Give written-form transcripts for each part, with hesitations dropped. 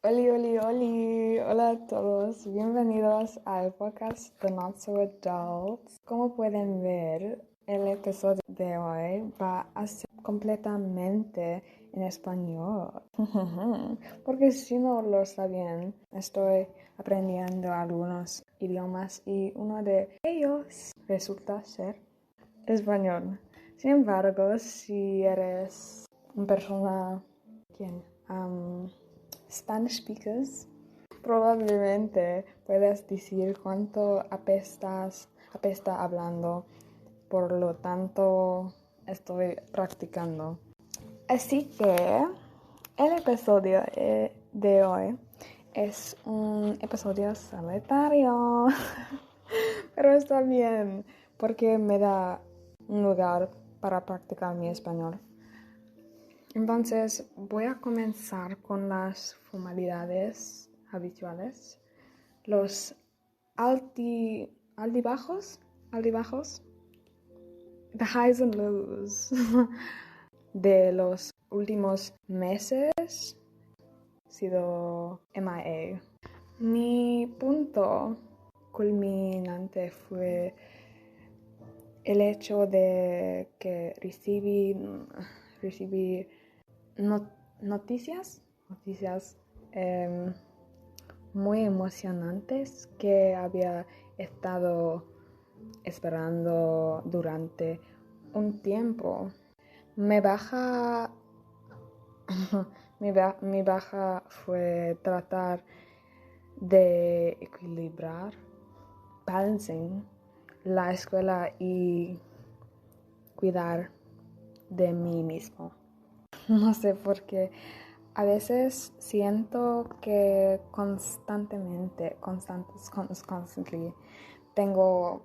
Oli, oli, oli. Hola a todos. Bienvenidos al podcast The Not So Adults. Como pueden ver, el episodio de hoy va a ser completamente en español. Porque si no lo sabían, estoy aprendiendo algunos idiomas y uno de ellos resulta ser español. Sin embargo, si eres una persona, ¿quién? Spanish speakers, probablemente puedas decir cuánto apesta hablando, por lo tanto estoy practicando. Así que el episodio de hoy es un episodio solitario, pero está bien porque me da un lugar para practicar mi español. Entonces voy a comenzar con las formalidades habituales, los altibajos, the highs and lows de los últimos meses, sido MIA. Mi punto culminante fue el hecho de que recibí noticias muy emocionantes que había estado esperando durante un tiempo. Mi baja fue tratar de equilibrar, balancing la escuela y cuidar de mí mismo. No sé por qué. A veces siento que constantly, tengo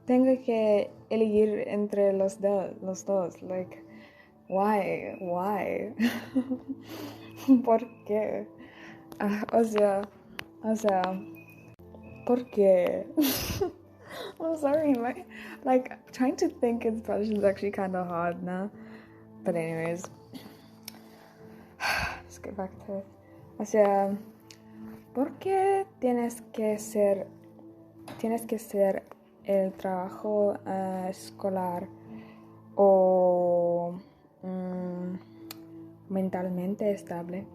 que elegir entre los dos. Like, why? ¿Por qué? O sea, ¿por qué? I'm sorry, trying to think in Spanish is actually kind of hard now. But anyways, let's get back to it. O sea, ¿por qué tienes que ser el trabajo escolar o mentalmente estable?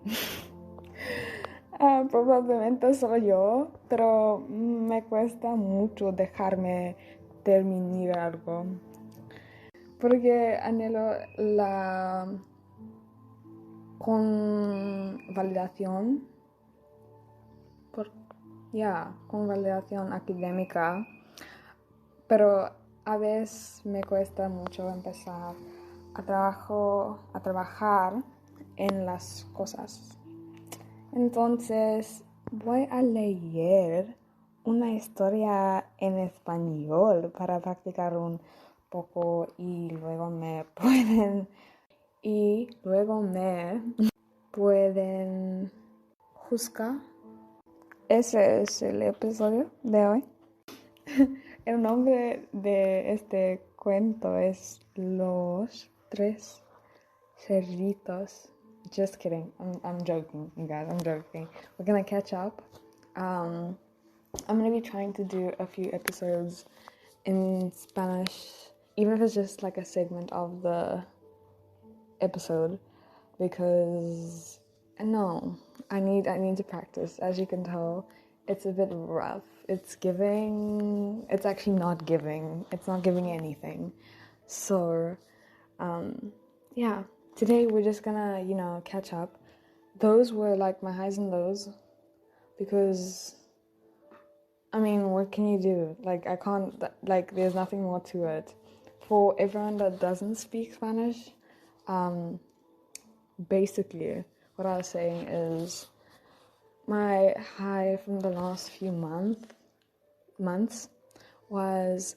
Probablemente soy yo, pero me cuesta mucho dejarme terminar algo. Porque anhelo la convalidación académica, pero a veces me cuesta mucho empezar a trabajar en las cosas. Entonces voy a leer una historia en español para practicar un poco y luego me pueden juzgar. Ese es el episodio de hoy. El nombre de este cuento es Los Tres Cerditos. Just kidding. I'm joking, you guys. I'm joking. We're gonna catch up. I'm gonna be trying to do a few episodes in Spanish, even if it's just like a segment of the episode, because I need to practice. As you can tell, it's a bit rough. It's actually not giving. It's not giving anything. So, yeah. Today we're just gonna, catch up. Those were like my highs and lows, because what can you do? Like, I can't, there's nothing more to it. For everyone that doesn't speak Spanish, basically what I was saying is my high from the last few months was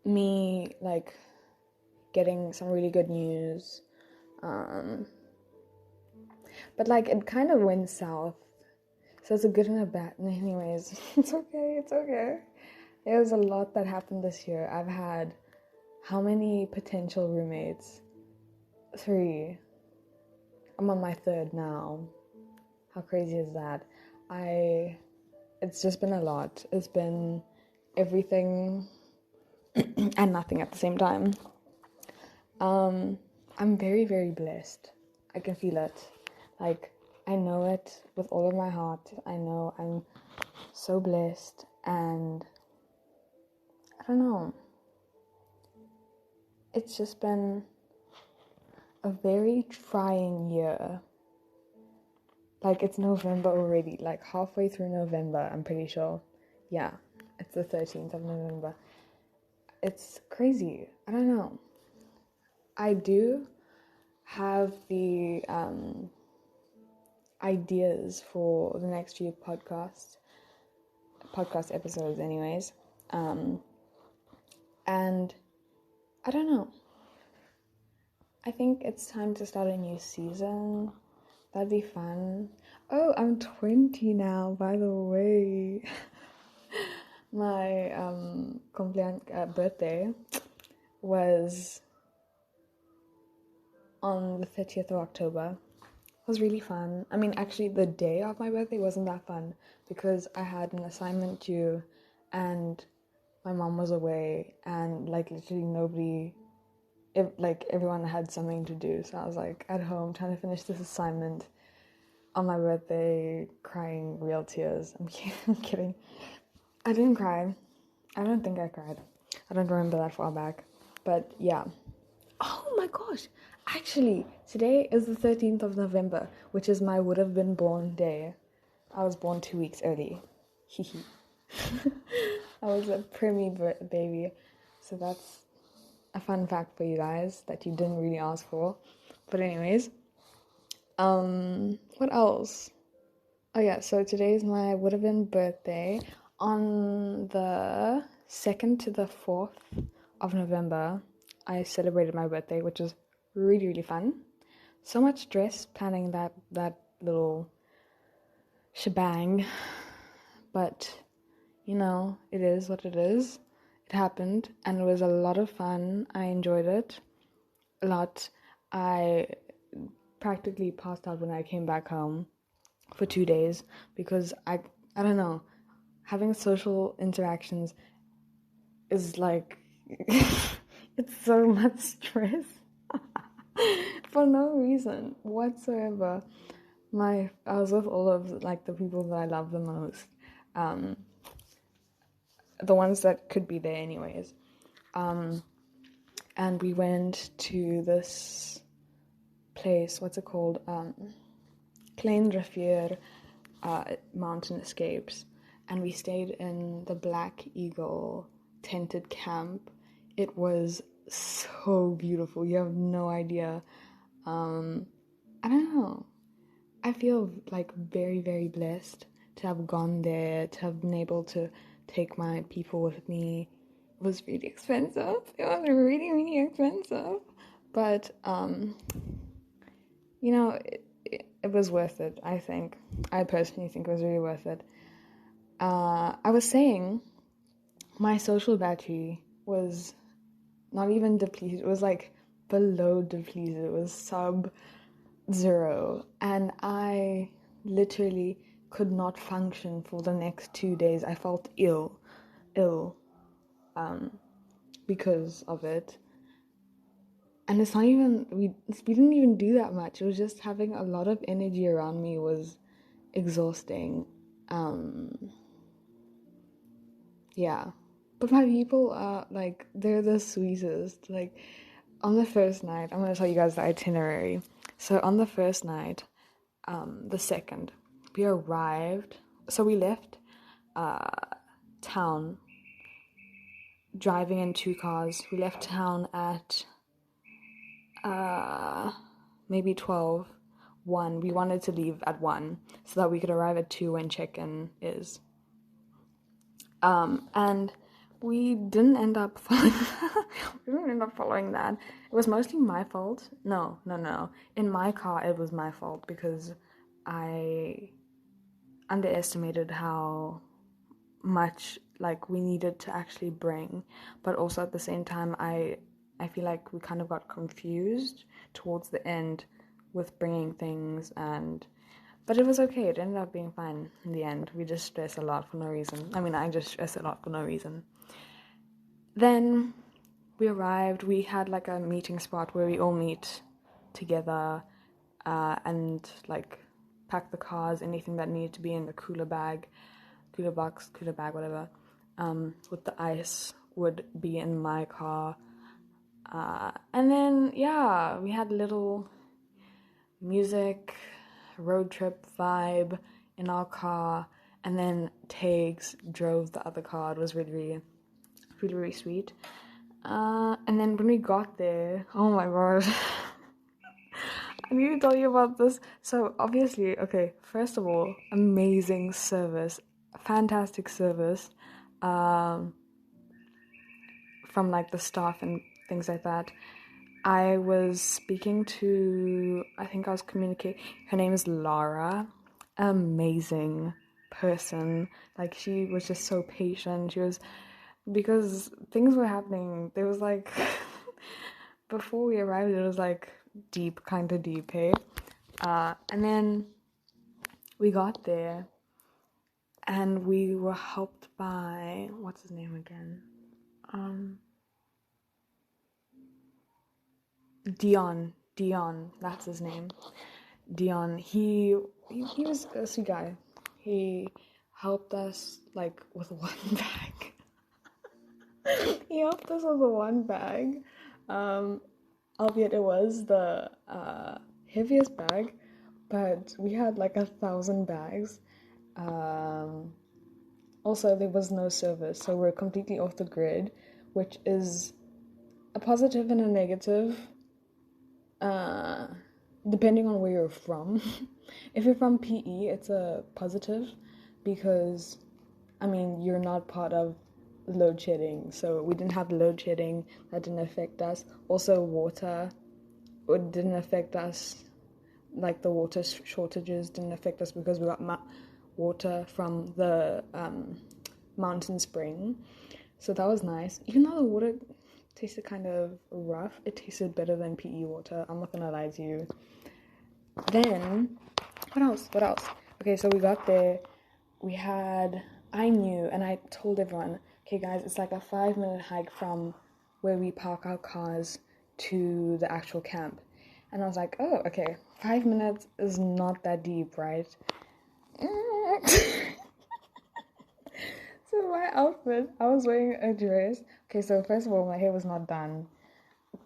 me getting some really good news, but it kind of went south, so it's a good and a bad. Anyways, it's okay. There was a lot that happened this year. I've had how many potential roommates? 3. I'm on my 3rd now. How crazy is that? It's just been a lot. It's been everything and nothing at the same time. I'm very, very blessed. I can feel it. Like, I know it with all of my heart. I know I'm so blessed, and I don't know. It's just been a very trying year. Like, it's November already, like halfway through November, I'm pretty sure. Yeah, it's the 13th of November. It's crazy. I don't know. I do have the ideas for the next few podcast episodes anyways. And I don't know. I think it's time to start a new season. That'd be fun. Oh, I'm 20 now, by the way. My birthday was on the 30th of October. It was really fun. I mean, actually, the day of my birthday wasn't that fun because I had an assignment due and my mom was away and, like, literally everyone had something to do. So I was, like, at home trying to finish this assignment on my birthday, crying real tears. I'm kidding. I didn't cry. I don't think I cried. I don't remember that far back. But yeah. Oh my gosh. Actually, today is the 13th of November, which is my would have been born day. I was born 2 weeks early. Hehe. I was a preemie baby. So that's a fun fact for you guys that you didn't really ask for. But anyways. What else? Oh yeah, so today's my would have been birthday. On the 2nd to the 4th of November, I celebrated my birthday, which was really, really fun. So much stress planning that little shebang. But, you know, it is what it is. It happened, and it was a lot of fun. I enjoyed it a lot. I practically passed out when I came back home for 2 days because I don't know, having social interactions is like it's so much stress for no reason whatsoever. I was with all of, like, the people that I love the most, the ones that could be there anyways, and we went to this place, what's it called, Klein Rivier Mountain Escapes, and we stayed in the Black Eagle tented camp. It was so beautiful. You have no idea. I don't know. I feel like very, very blessed to have gone there, to have been able to take my people with me. It was really expensive. It was really, really expensive. But, you know, it was worth it, I think. I personally think it was really worth it. I was saying my social battery was not even depleted. It was like below depleted. It was sub-0. And I literally could not function for the next 2 days. I felt ill, because of it. And it's not even, we didn't even do that much. It was just having a lot of energy around me was exhausting. Yeah. But my people are, like, they're the sweetest. Like, on the first night, I'm going to tell you guys the itinerary. So on the first night, the 2nd, we arrived. So we left town, driving in 2 cars. We left town at maybe 1. We wanted to leave at 1 so that we could arrive at 2 when check-in is. And we didn't end up following that. It was mostly my fault. No. In my car, it was my fault because I underestimated how much, like, we needed to actually bring. But also at the same time, I I feel like we kind of got confused towards the end with bringing things, but it was okay. It ended up being fine in the end. We just stressed a lot for no reason. I mean, I just stressed a lot for no reason. Then we arrived. We had like a meeting spot where we all meet together and like pack the cars, anything that needed to be in the cooler bag, whatever. With the ice would be in my car. And then, yeah, we had a little music, road trip vibe in our car. And then Tags drove the other car. It was really, really, really sweet. And then when we got there, oh my god. I need to tell you about this. So, obviously, okay, first of all, amazing service, fantastic service. From like the staff and things like that. I was speaking to, I think I was communicating, her name is Lara, amazing person. Like, she was just so patient. Because things were happening, there was like, before we arrived, it was like kind of deep, hey? And then we got there and we were helped by, what's his name again? Dion, that's his name. Dion, he was a sweet guy. He helped us like with one bag. He helped us with one bag. Albeit it was the heaviest bag, but we had like 1,000 bags. Also, there was no service, so we're completely off the grid, which is a positive and a negative, depending on where you're from. If you're from PE, it's a positive because, I mean, you're not part of load shedding, so we didn't have load shedding. That didn't affect us. Also, water, it didn't affect us. Like the water shortages didn't affect us because we got water from the mountain spring, so that was nice. Even though the water tasted kind of rough, it tasted better than PE water. I'm not gonna lie to you. Then, what else? Okay, so we got there. I knew, and I told everyone, okay guys, it's like a 5-minute hike from where we park our cars to the actual camp. And I was like, oh, okay, 5 minutes is not that deep, right? So my outfit, I was wearing a dress. Okay, so first of all, my hair was not done.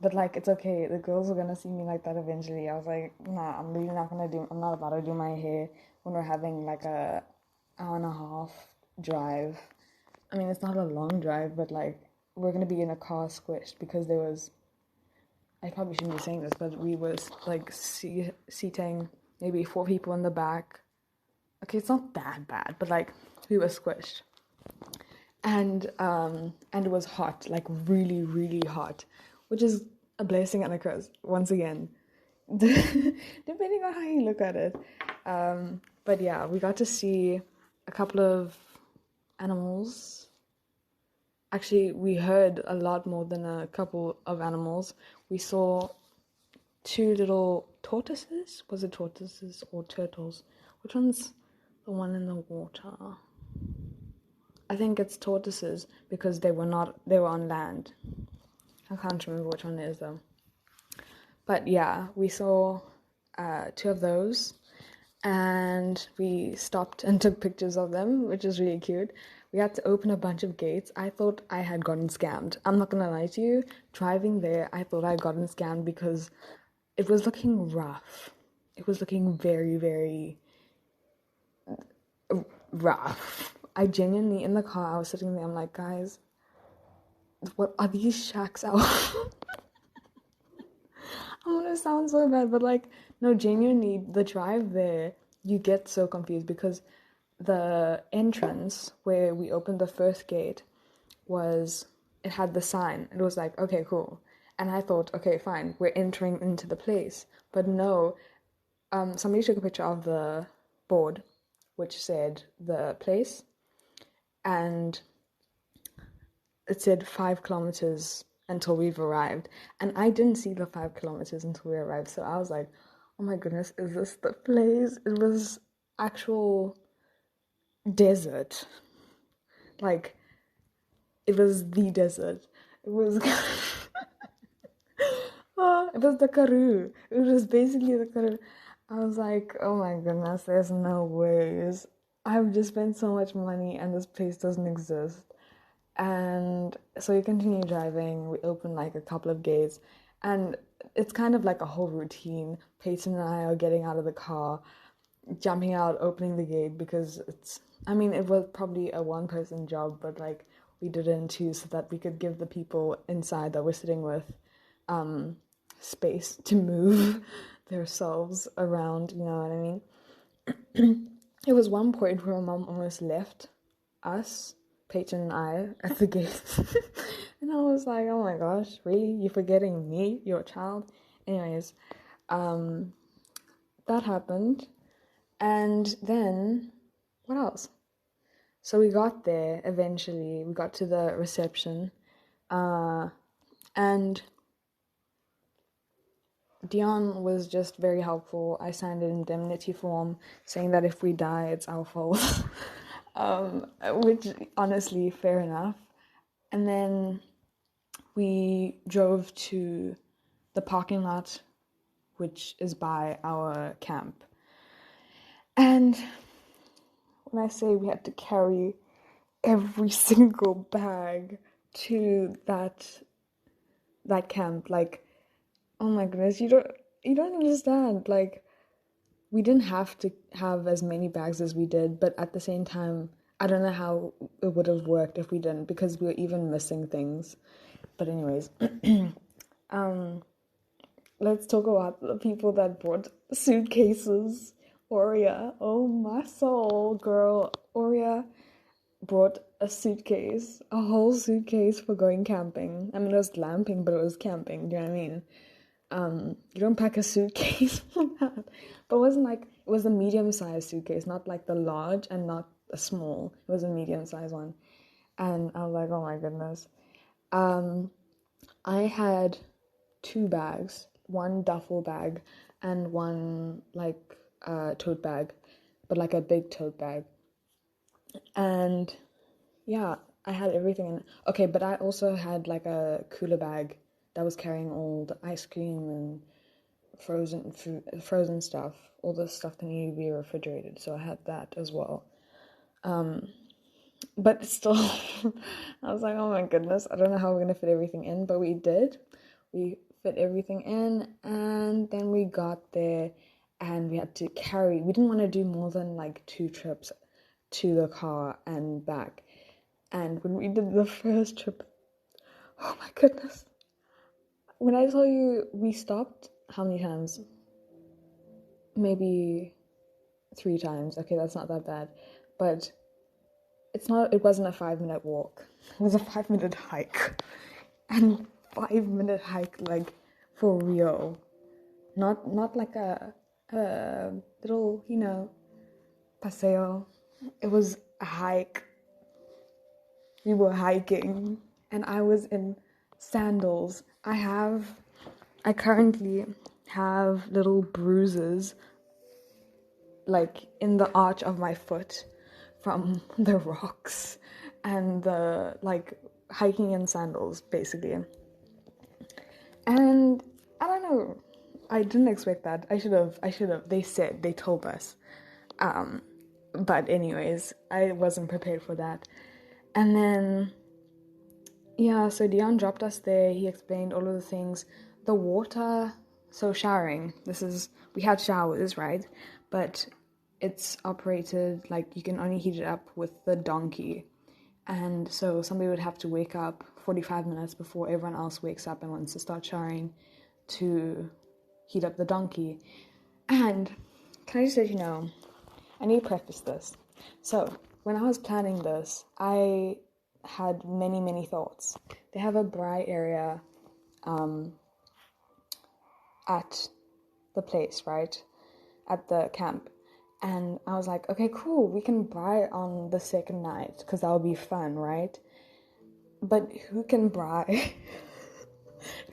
But like, it's okay. The girls are gonna see me like that eventually. I was like, nah, I'm not about to do my hair when we're having like a hour and a half drive. I mean, it's not a long drive, but like, we're gonna be in a car squished because I probably shouldn't be saying this, but we was like seating maybe 4 people in the back. Okay, it's not that bad, but like, we were squished. And it was hot, like really, really hot, which is a blessing and a curse, once again, depending on how you look at it. But yeah, we got to see a couple of animals. Actually, we heard a lot more than a couple of animals. We saw 2 little tortoises. Was it tortoises or turtles? Which one's the one in the water? I think it's tortoises because they were on land. I can't remember which one it is though. But yeah, we saw 2 of those and we stopped and took pictures of them, which is really cute. We had to open a bunch of gates. I thought I had gotten scammed. I'm not gonna lie to you. Driving there, I thought I had gotten scammed because it was looking rough. It was looking very, very rough. I genuinely, in the car, I was sitting there, I'm like, guys, what are these shacks out? I'm gonna sound so bad, but like, no, genuinely, the drive there, you get so confused because the entrance where we opened the first gate it had the sign. It was like, okay, cool. And I thought, okay, fine, we're entering into the place. But no, somebody took a picture of the board, which said the place, and it said 5 kilometers until we've arrived. And I didn't see the 5 kilometers until we arrived. So I was like, oh my goodness, is this the place? It was actual desert. Like, it was the desert. It was it was the Karoo. It was basically the Karoo. I was like, oh my goodness, there's no ways. I've just spent so much money and this place doesn't exist. And so we continue driving. We open like a couple of gates, and it's kind of like a whole routine. Peyton and I are getting out of the car, jumping out, opening the gate because it was probably a one-person job, but like we did it in two so that we could give the people inside that we're sitting with space to move themselves around, you know what I mean? It was one point where my mom almost left us, Peyton and I, at the gate. And I was like, oh my gosh, really? You're forgetting me, your child? Anyways, that happened. And then, what else? So we got there eventually. We got to the reception. And Dion was just very helpful. I signed an indemnity form saying that if we die, it's our fault. Which, honestly, fair enough. And then we drove to the parking lot, which is by our camp. And when I say we had to carry every single bag to that camp, like, oh my goodness, you don't understand. Like, we didn't have to have as many bags as we did, but at the same time, I don't know how it would have worked if we didn't, because we were even missing things. But anyways, let's talk about the people that brought suitcases. Aurea, oh my soul, girl. Aurea brought a suitcase, a whole suitcase for going camping. I mean, it was glamping, but it was camping. Do you know what I mean? You don't pack a suitcase for that. But it was a medium-sized suitcase, not like the large and not a small. It was a medium-sized one. And I was like, oh my goodness. I had 2 bags, one duffel bag and one tote bag, but like a big tote bag. And yeah, I had everything in. Okay, but I also had like a cooler bag that was carrying all the ice cream and frozen food, frozen stuff, all the stuff that needed to be refrigerated. So I had that as well. But still, I was like, oh my goodness, I don't know how we're gonna fit everything in, but we did. We fit everything in, and then we got there, and we had to carry. We didn't want to do more than like 2 trips to the car and back. And when we did the first trip, oh my goodness. When I tell you we stopped, how many times? Maybe 3 times. Okay, that's not that bad. But it wasn't a 5-minute walk. It was a 5-minute hike. And 5-minute hike, like, for real. Not like a little, paseo. It was a hike. We were hiking, and I was in sandals. I currently have little bruises, like, in the arch of my foot from the rocks and the, like, hiking in sandals, basically. And I don't know, I didn't expect that. I should have. They told us. But anyways, I wasn't prepared for that. And then, yeah, so Dion dropped us there. He explained all of the things. The water, so showering. We had showers, right? But it's operated, like, you can only heat it up with the donkey. And so somebody would have to wake up 45 minutes before everyone else wakes up and wants to start showering to heat up the donkey. And can I just let you know, I need to preface this. So when I was planning this, I had many, many thoughts. They have a braai area at the place, right? At the camp. And I was like, okay, cool, we can braai on the second night, because that'll be fun, right? But who can braai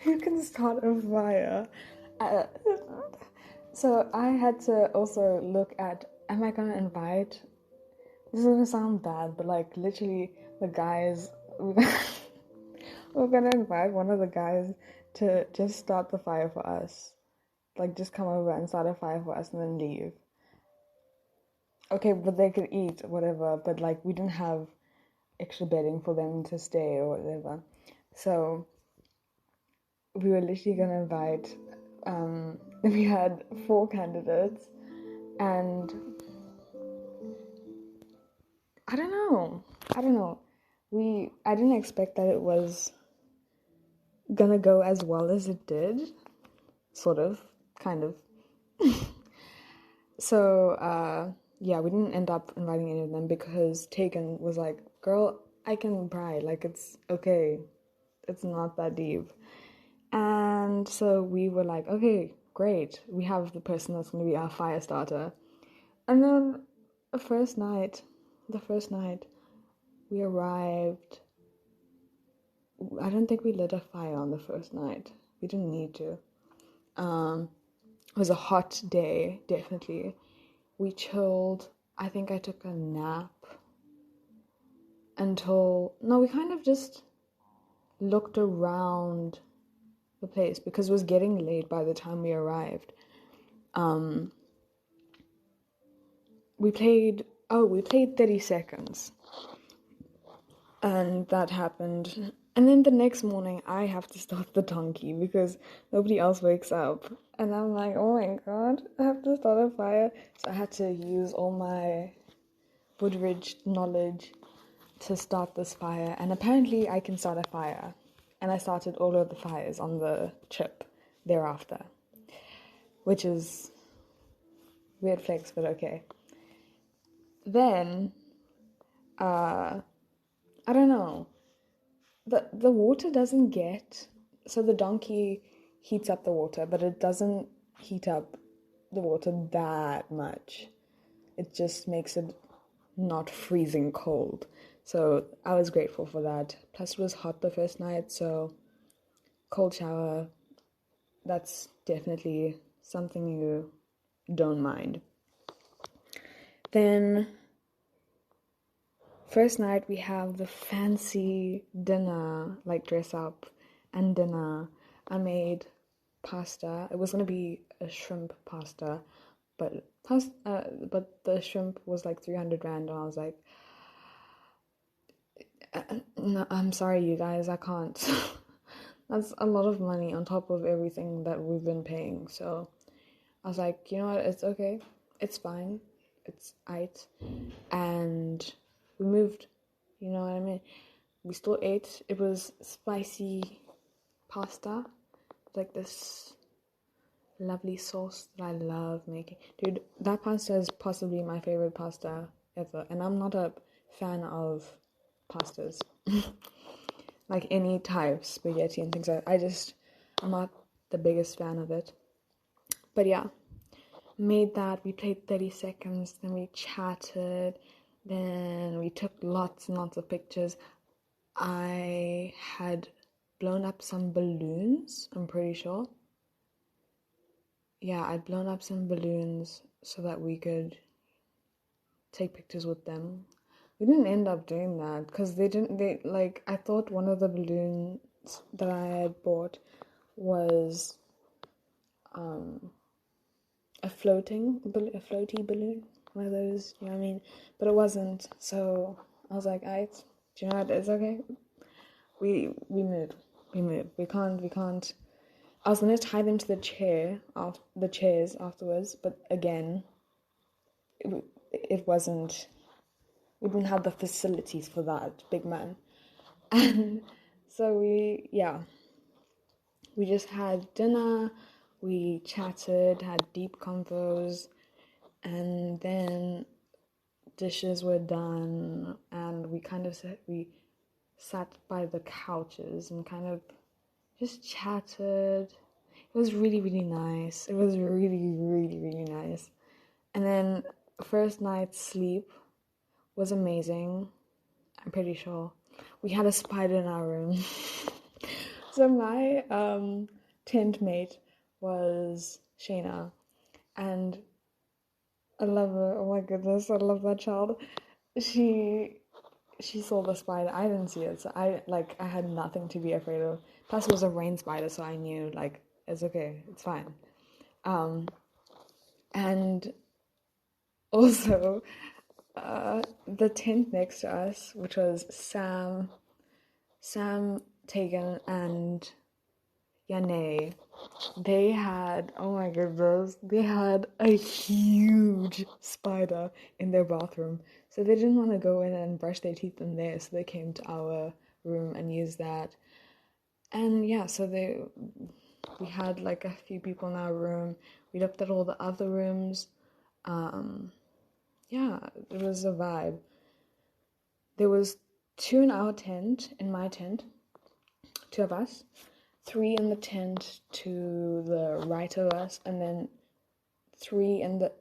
Who can start a fire? Uh, so I had to also look at, am I gonna invite? This is gonna sound bad, but like literally the guys, we're gonna invite one of the guys to just start the fire for us. Like just come over and start a fire for us and then leave. Okay, but they could eat, whatever, but like we didn't have extra bedding for them to stay or whatever. So we were literally gonna invite, we had 4 candidates, and I don't know. I didn't expect that it was gonna go as well as it did. Sort of, kind of. So, yeah, we didn't end up inviting any of them because Tegan was like, girl, I can cry, like it's okay. It's not that deep. And so we were like, okay, great. We have the person that's gonna be our fire starter. And then the first night, we arrived. I don't think we lit a fire on the first night. We didn't need to. It was a hot day, definitely. We chilled. I think I took a nap we kind of just looked around the place because it was getting late by the time we arrived. We played 30 seconds. And that happened. And then the next morning, I have to start the donkey because nobody else wakes up. And I'm like, oh my god, I have to start a fire. So I had to use all my Woodridge knowledge to start this fire. And apparently I can start a fire. And I started all of the fires on the trip thereafter. Which is weird flex, but okay. Then, I don't know. The water doesn't get... So the donkey heats up the water, but it doesn't heat up the water that much. It just makes it not freezing cold. So I was grateful for that. Plus it was hot the first night, so cold shower, that's definitely something you don't mind. Then first night we have the fancy dinner, like dress up and dinner. I made pasta. It was gonna be a shrimp pasta, but the shrimp was like 300 rand, and I was like, no, I'm sorry, you guys, I can't. That's a lot of money on top of everything that we've been paying. So I was like, you know what? It's okay. It's fine. It's aight. And we moved. You know what I mean? We still ate. It was spicy pasta, like this lovely sauce that I love making. Dude, that pasta is possibly my favorite pasta ever. And I'm not a fan of pastas. Like any type, spaghetti and things like that. I'm not the biggest fan of it. But yeah, made that. We played 30 seconds, then we chatted, then we took lots and lots of pictures. I had blown up some balloons, I'm pretty sure. Yeah, I'd blown up some balloons so that we could take pictures with them. We didn't end up doing that because I thought one of the balloons that I had bought was a floaty balloon, one of those, you know what I mean? But it wasn't, so I was like, alright, do you know what, it's okay. We moved. We can't. I was gonna tie them to the chairs afterwards, but again, it wasn't. We didn't have the facilities for that, big man. And so we just had dinner, we chatted, had deep convos, and then dishes were done, and we sat by the couches and kind of just chatted. It was really, really nice. It was really, really, really nice. And then first night's sleep was amazing. I'm pretty sure. We had a spider in our room. So my tent mate was Shayna, and I love her. Oh my goodness, I love that child. She she saw the spider. I didn't see it, so I had nothing to be afraid of. Plus, it was a rain spider, so I knew like it's okay, it's fine. And also, the tent next to us, which was Sam, Tegan, and Yane, they had, oh my goodness, they had a huge spider in their bathroom. So they didn't want to go in and brush their teeth in there, so they came to our room and used that. And yeah, so we had like a few people in our room. We looked at all the other rooms. Yeah, it was a vibe. There was 2 in our tent, in my tent, 2 of us, 3 in the tent to the right of us, and then 3 in the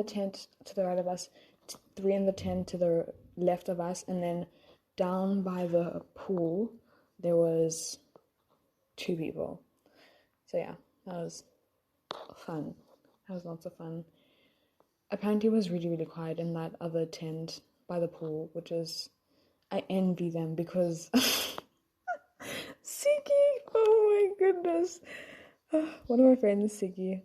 tent to the right of us, 3 in the tent to the left of us, and then down by the pool there was 2 people. So yeah, that was fun. That was lots of fun. Apparently it was really, really quiet in that other tent by the pool, which is, I envy them because Siki, oh my goodness. One of my friends, Siki,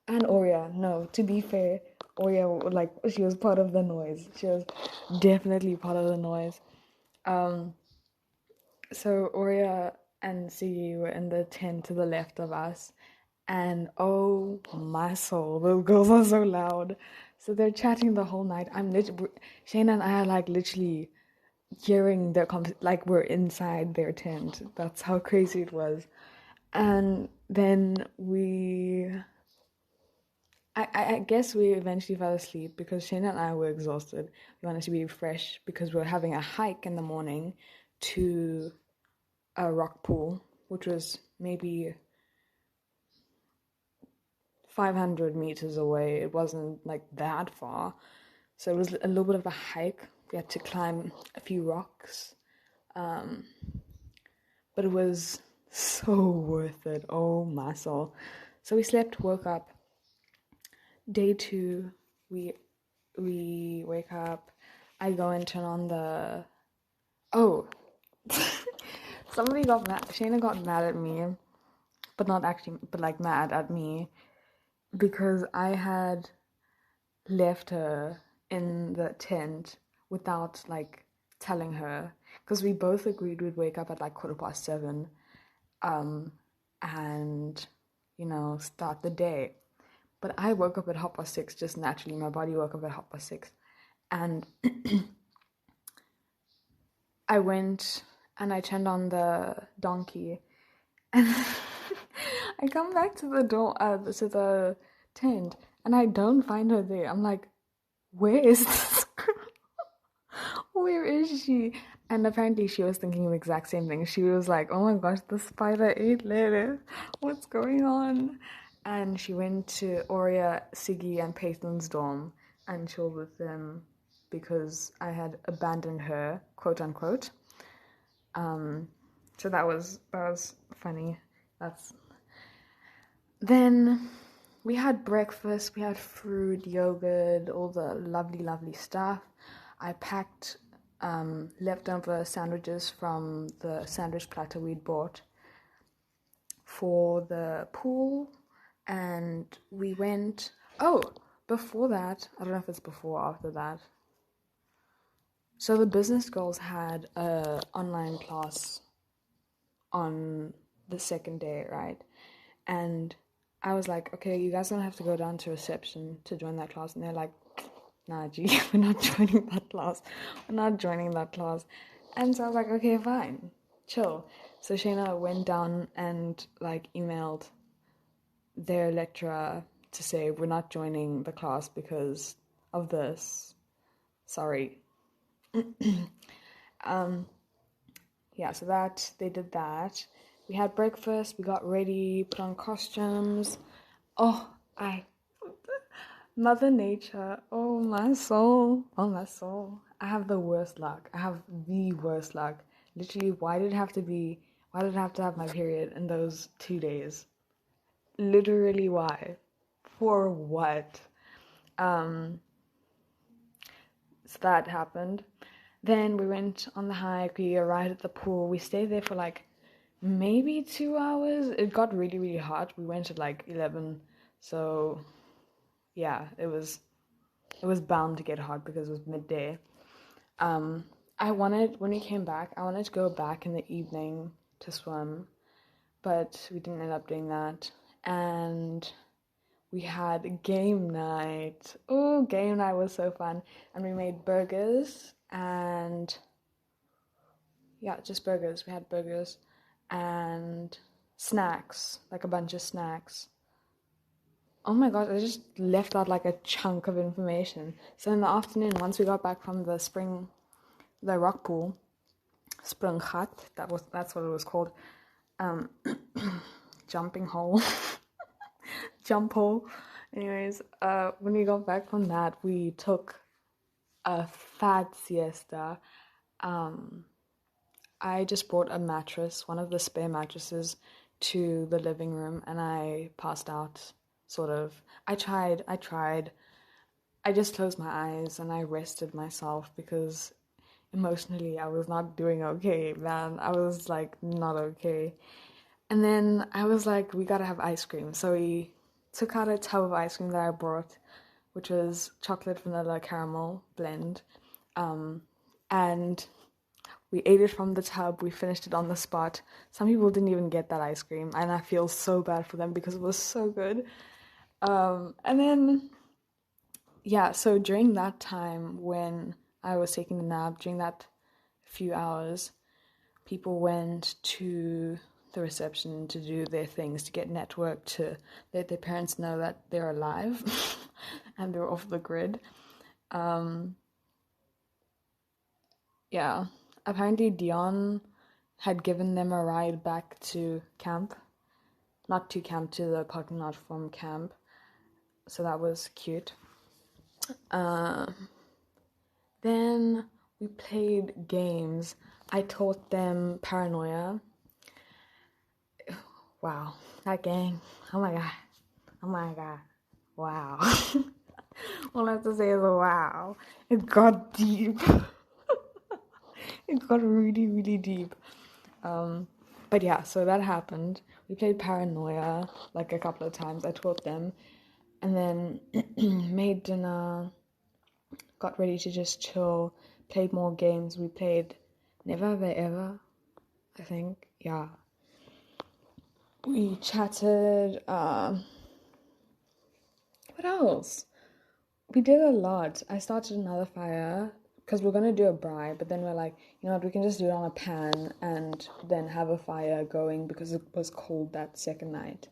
and Oria, no, to be fair, Oria, like, she was part of the noise. She was definitely part of the noise. So Oria and Siki were in the tent to the left of us, and oh my soul, those girls are so loud. So they're chatting the whole night. Shane and I are like literally hearing their like we're inside their tent. That's how crazy it was. And then I guess we eventually fell asleep because Shane and I were exhausted. We wanted to be fresh because we were having a hike in the morning to a rock pool, which was maybe 500 meters away. It wasn't like that far. So it was a little bit of a hike. We had to climb a few rocks. But it was so worth it. Oh my soul. So we slept, woke up. Day 2, we wake up. I go and turn on the. Oh, somebody got mad. Shayna got mad at me, but not actually, but like mad at me because I had left her in the tent without like telling her, because we both agreed we'd wake up at like 7:15, and start the day. But I woke up at 6:30, just naturally. My body woke up at 6:30, and I went and I turned on the donkey, and I come back to the door, to the tent, and I don't find her there. I'm like, where is this girl? Where is she? And apparently she was thinking the exact same thing. She was like, oh my gosh, the spider ate Lilith. What's going on? And she went to Oria, Siggy, and Peyton's dorm and chilled with them because I had abandoned her, quote unquote. So that was funny. Then we had breakfast. We had fruit, yogurt, all the lovely, lovely stuff. I packed leftover sandwiches from the sandwich platter we'd bought for the pool, and we went. Oh, before that, I don't know if it's before or after that. So the business girls had a online class on the second day, right? And I was like, okay, you guys don't have to go down to reception to join that class. And they're like, nah, G, we're not joining that class. We're not joining that class. And so I was like, okay, fine, chill. So Shayna went down and like emailed their lecturer to say we're not joining the class because of this. Sorry. Yeah, so that they did that. We had breakfast, we got ready, put on costumes. Mother Nature, oh my soul, oh my soul. I have the worst luck. Literally, why did it have to be Why did I have to have my period in those 2 days? Literally, why? For what? So that happened. Then we went on the hike, we arrived at the pool, we stayed there for like maybe 2 hours. It got really, really hot. We went at like 11, so yeah, it was bound to get hot because it was midday. When we came back, I wanted to go back in the evening to swim, but we didn't end up doing that. And we had game night. Oh, game night was so fun. And we made burgers and yeah, just burgers. We had burgers and snacks, like a bunch of snacks. Oh my god, I just left out like a chunk of information. So in the afternoon, once we got back from the rock pool, Sprunggat, that's what it was called. Jumping hole. Jump hole. Anyways, when we got back from that, we took a fat siesta. I just brought a mattress, one of the spare mattresses, to the living room, and I passed out, sort of. I tried. I just closed my eyes and I rested myself because emotionally I was not doing okay, man. I was like not okay. And then I was like, we gotta have ice cream. So we took out a tub of ice cream that I brought, which was chocolate, vanilla, caramel blend. And we ate it from the tub. We finished it on the spot. Some people didn't even get that ice cream, and I feel so bad for them because it was so good. And then, yeah, so during that time when I was taking the nap, during that few hours, people went to the reception to do their things, to get network, to let their parents know that they're alive and they're off the grid. Yeah, apparently Dion had given them a ride back to camp. Not to camp, to the parking lot from camp. So that was cute. Then we played games. I taught them Paranoia. Wow, that game. Oh my god. Oh my god. Wow. All I have to say is wow. It got deep. It got really, really deep. But yeah, so that happened. We played Paranoia like a couple of times. I taught them. And then made dinner, got ready to just chill, played more games. We played Never Have I Ever, I think. Yeah. We chatted. What else? We did a lot. I started another fire because we're going to do a braai, but then we're like, you know what, we can just do it on a pan and then have a fire going because it was cold that second night.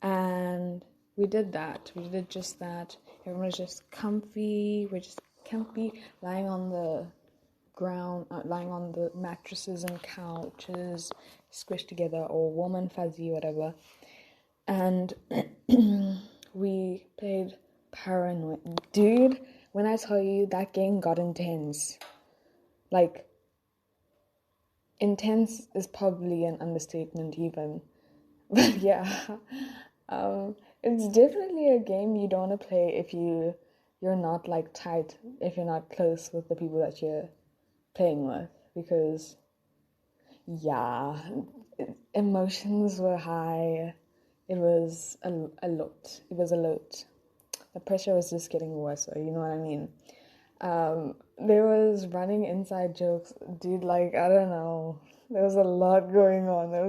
And we did that. We did just that. Everyone was just comfy. We're just comfy, lying on the ground, lying on the mattresses and couches, squished together, or warm and fuzzy, whatever. And we played Paranoia. Dude, when I tell you that game got intense, like, intense is probably an understatement even. But yeah, it's definitely a game you don't want to play if you're not like tight, if you're not close with the people that you're playing with, because yeah, emotions were high. It was a lot. It was a lot. The pressure was just getting worse, you know what I mean? There was running inside jokes, dude, like, I don't know. There was a lot going on. It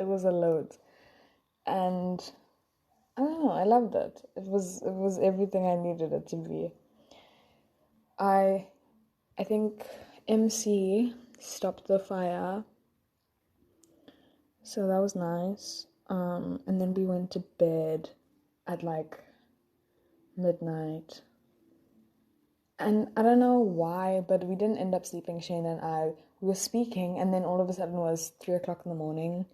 was a lot. And I don't know, I loved it. It was everything I needed it to be. I think MC stopped the fire, so that was nice. And then we went to bed at like midnight. And I don't know why, but we didn't end up sleeping, Shane and I. We were speaking, and then all of a sudden it was 3 o'clock in the morning.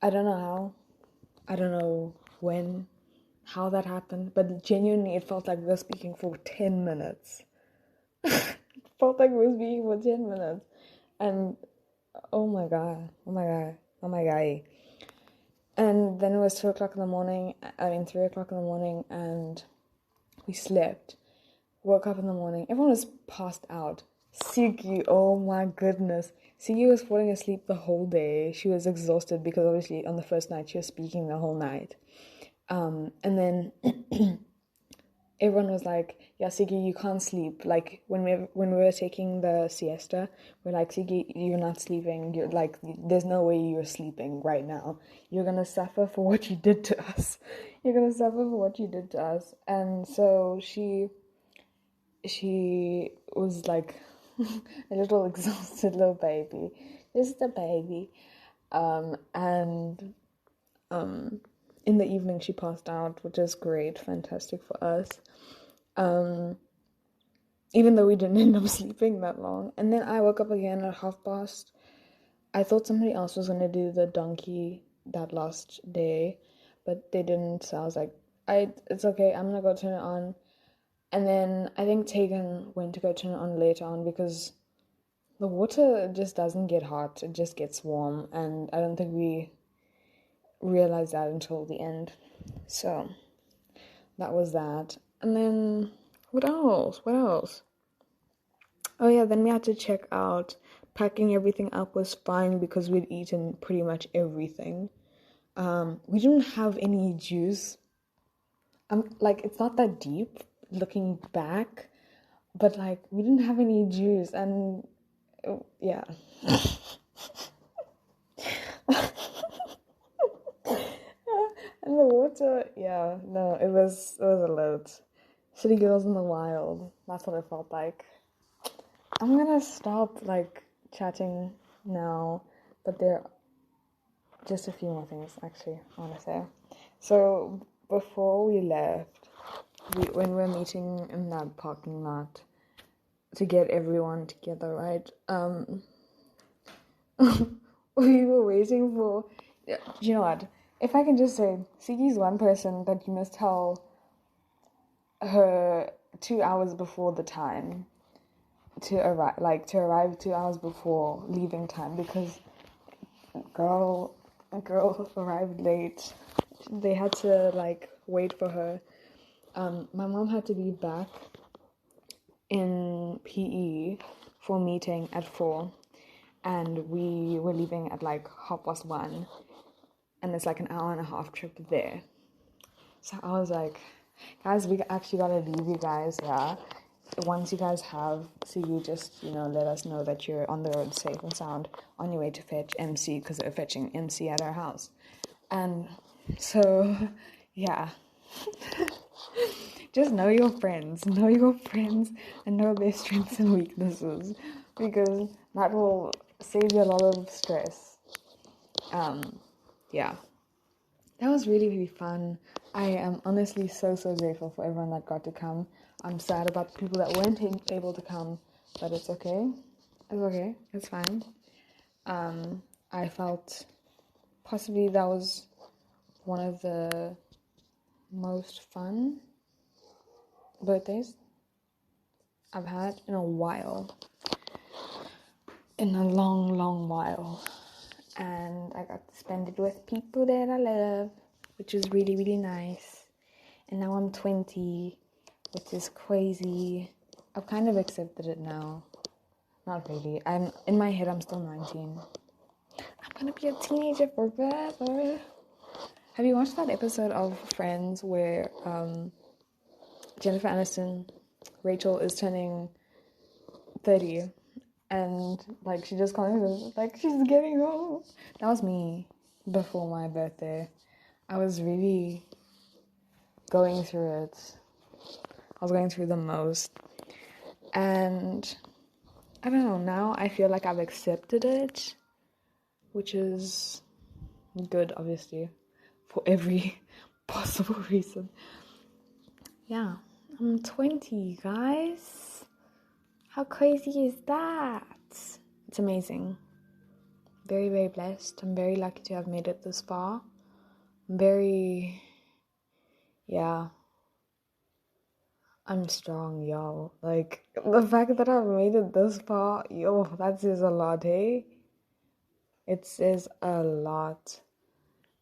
I don't know how. I don't know when, how that happened, but genuinely it felt like we were speaking for 10 minutes. It felt like we were speaking for 10 minutes. And Oh my god. Oh my god. Oh my god. And then it was 2 o'clock in the morning. 3 o'clock in the morning, and we slept. Woke up in the morning. Everyone was passed out. Siki, oh my goodness. Siki was falling asleep the whole day. She was exhausted because obviously on the first night she was speaking the whole night. And then everyone was like, yeah, Siki, you can't sleep. Like when we were taking the siesta, we're like, Siki, you're not sleeping. You're like, there's no way you're sleeping right now. You're gonna suffer for what you did to us. You're gonna suffer for what you did to us. And so she was like a little exhausted little baby, just a baby. And in the evening she passed out, which is great, fantastic for us. Even though we didn't end up sleeping that long. And then I woke up again at past. I thought somebody else was gonna do the donkey that last day, but they didn't. So I was like, it's okay. I'm gonna go turn it on. And then I think Tegan went to go turn it on later on because the water just doesn't get hot, it just gets warm. And I don't think we realized that until the end. So that was that. And then what else? Oh yeah, then we had to check out. Packing everything up was fine because we'd eaten pretty much everything. We didn't have any juice. Like, it's not that deep looking back, but like we didn't have any juice, and yeah. And the water, yeah, no, it was a lot. City Girls in the Wild. That's what it felt like. I'm gonna stop like chatting now, but there are just a few more things actually I wanna say. So before we left, when we were meeting in that parking lot to get everyone together, right? We were waiting for. You know what? If I can just say, Siki's one person that you must tell her 2 hours before the time to arrive 2 hours before leaving time, because girl arrived late. They had to like wait for her. My mom had to be back in PE for meeting at 4, and we were leaving at like 1:30, and it's like an hour and a half trip there. So I was like, guys, we actually gotta leave you guys, yeah. Once you guys have, so you just, let us know that you're on the road safe and sound on your way to fetch MC, because they're fetching MC at our house. And so, yeah. Just know your friends, and know their strengths and weaknesses, because that will save you a lot of stress. Yeah. That was really, really fun. I am honestly so grateful for everyone that got to come. I'm sad about the people that weren't able to come, but it's okay. It's okay. It's fine. I felt possibly that was one of the most fun birthdays I've had in a while. In a long, long while. And I got to spend it with people that I love, which was really, really nice. And now I'm 20, which is crazy. I've kind of accepted it now. Not really. In my head, I'm still 19. I'm gonna be a teenager forever. Have you watched that episode of Friends where Jennifer Aniston, Rachel, is turning 30, and like she just commented like she's getting old? That was me before my birthday. I was really going through it. I was going through the most. And I don't know, now I feel like I've accepted it, which is good, obviously, for every possible reason. Yeah, I'm 20, guys. How crazy is that? It's amazing. Very, very blessed. I'm very lucky to have made it this far. I'm strong, yo. Like, the fact that I've made it this far, yo, that says a lot, hey? It says a lot.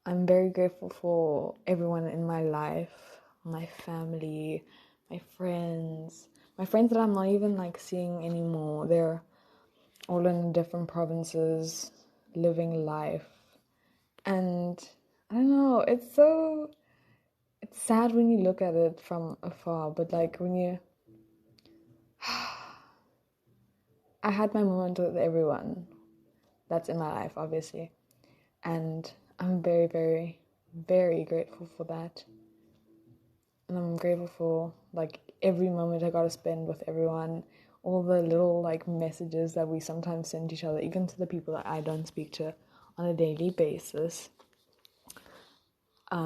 I'm very grateful for everyone in my life, my family, my friends that I'm not even like seeing anymore. They're all in different provinces, living life. And I don't know, it's sad when you look at it from afar, but like when you I had my moment with everyone that's in my life, obviously. And I'm very, very, very grateful for that. And I'm grateful for like every moment I got to spend with everyone, all the little like messages that we sometimes send each other, even to the people that I don't speak to on a daily basis. I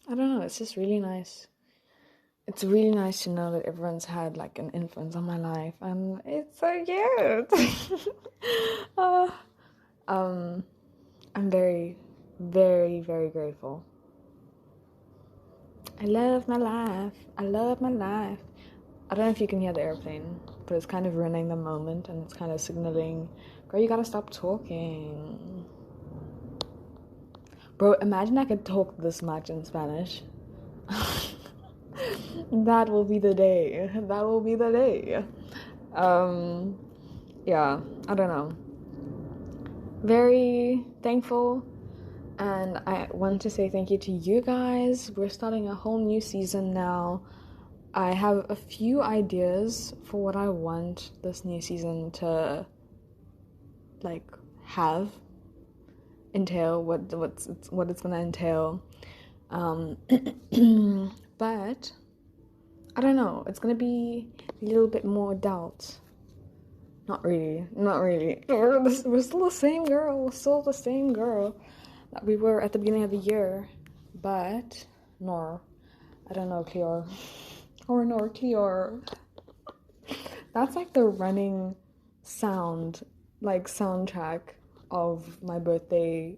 don't know, it's just really nice. It's really nice to know that everyone's had like an influence on my life, and it's so cute. I'm very, very, very grateful. I love my life. I love my life. I don't know if you can hear the airplane, but it's kind of ruining the moment, and it's kind of signaling, girl, you gotta stop talking. Bro, imagine I could talk this much in Spanish. That will be the day. That will be the day. Yeah, I don't know. Very thankful, and I want to say thank you to you guys. We're starting a whole new season now. I have a few ideas for what I want this new season to like entail, what it's gonna entail. But I don't know, it's gonna be a little bit more adult. Not really. We're still the same girl. We're still the same girl that we were at the beginning of the year. But, nor. I don't know, Cleor. Or nor Cleor. That's like the running soundtrack of my birthday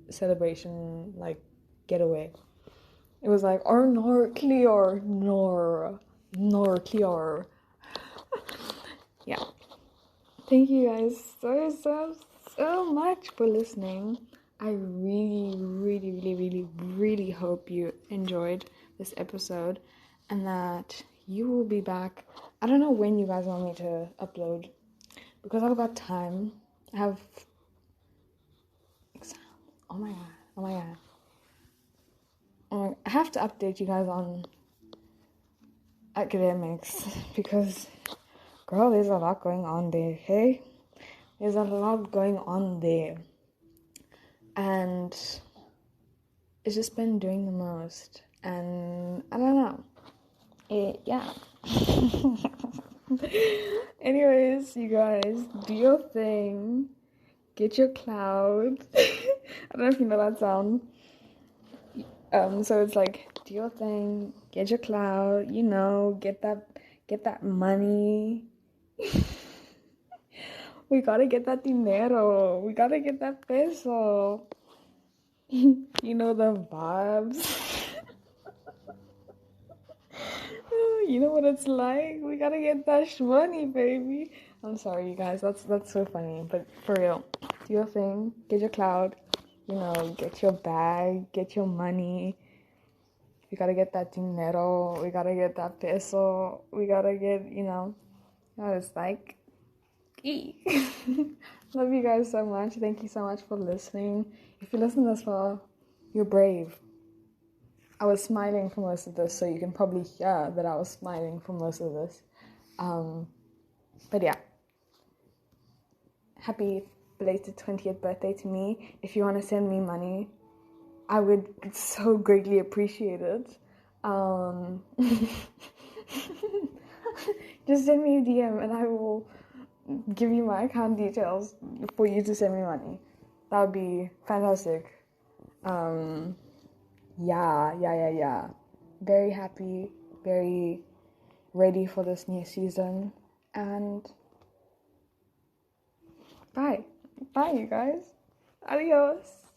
celebration, like, getaway. It was like, or nor Cleor. Nor Cleor. Yeah. Thank you guys so much for listening. I really hope you enjoyed this episode and that you will be back. I don't know when you guys want me to upload because I've got time. I have oh my god. I have to update you guys on academics because girl, there's a lot going on there, hey? There's a lot going on there. And it's just been doing the most. And I don't know. Yeah. Anyways, you guys, do your thing. Get your cloud. I don't know if you know that sound. So it's like, do your thing. Get your cloud. You know, get that money. We gotta get that dinero. We gotta get that peso. You know the vibes. You know what it's like. We gotta get that money, baby. I'm sorry, you guys. That's so funny. But for real, do your thing. Get your cloud. You know, get your bag. Get your money. We gotta get that dinero. We gotta get that peso. We gotta get, you know what it's like. Love you guys so much. Thank you so much for listening. If you listen this far, you're brave. I was smiling for most of this, so you can probably hear that I was smiling for most of this. But yeah. Happy belated 20th birthday to me. If you want to send me money, I would so greatly appreciate it. Just send me a DM and I will give you my account details for you to send me money. That would be fantastic. Yeah. Very happy, very ready for this new season. And bye, you guys. Adios.